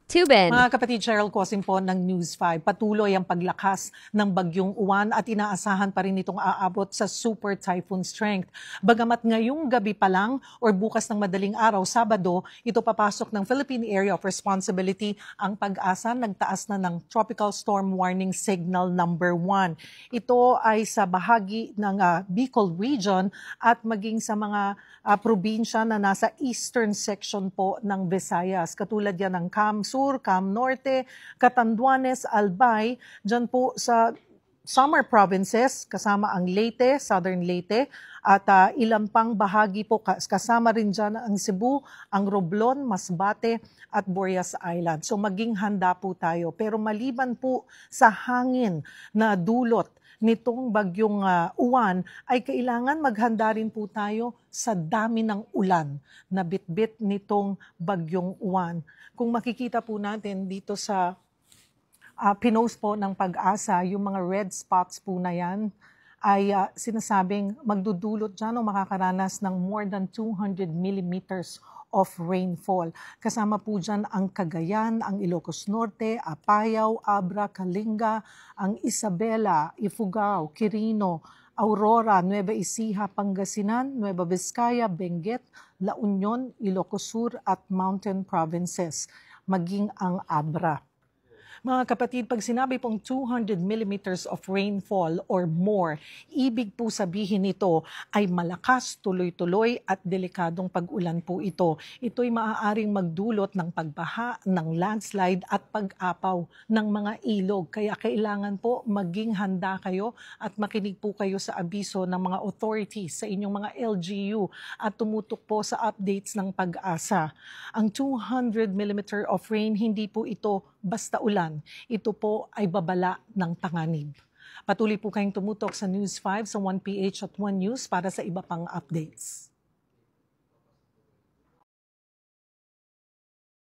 Tubin. Mga kapatid, Cheryl Cosim po ng News 5. Patuloy ang paglakas ng bagyong Uwan at inaasahan pa rin itong aabot sa super typhoon strength. Bagamat ngayong gabi pa lang or bukas ng madaling araw, Sabado, ito papasok ng Philippine Area of Responsibility. Ang Pag-asa nagtaas na ng Tropical Storm Warning Signal number 1. Ito ay sa bahagi ng Bicol Region at maging sa mga probinsya na nasa eastern section po ng Visayas. Katulad yan ng Cam Sur, Cam Norte, Catanduanes, Albay, dyan po sa summer provinces, kasama ang Leyte, Southern Leyte, at ilang pang bahagi po, kasama rin dyan ang Cebu, ang Romblon, Masbate, at Borias Island. So maging handa po tayo. Pero maliban po sa hangin na dulot nitong bagyong Uwan, ay kailangan maghanda rin po tayo sa dami ng ulan na bitbit nitong bagyong Uwan. Kung makikita po natin dito sa pinost po ng Pag-asa, yung mga red spots po na yan, ay sinasabing magdudulot dyan o makakaranas ng more than 200 millimeters of rainfall. Kasama po dyan ang Cagayan, ang Ilocos Norte, Apayao, Abra, Kalinga, ang Isabela, Ifugao, Quirino, Aurora, Nueva Ecija, Pangasinan, Nueva Vizcaya, Benguet, La Union, Ilocos Sur at Mountain Provinces, maging ang Abra. Mga kapatid, pag sinabi pong 200 millimeters of rainfall or more, ibig po sabihin nito ay malakas, tuloy-tuloy at delikadong pag-ulan po ito. Ito'y maaaring magdulot ng pagbaha, ng landslide at pag-apaw ng mga ilog. Kaya kailangan po maging handa kayo at makinig po kayo sa abiso ng mga authorities sa inyong mga LGU at tumutok po sa updates ng Pag-asa. Ang 200 millimeter of rain, hindi po ito basta ulan. Ito po ay babala ng panganib. Patuloy po kayong tumutok sa News 5 sa 1PH at 1 News para sa iba pang updates.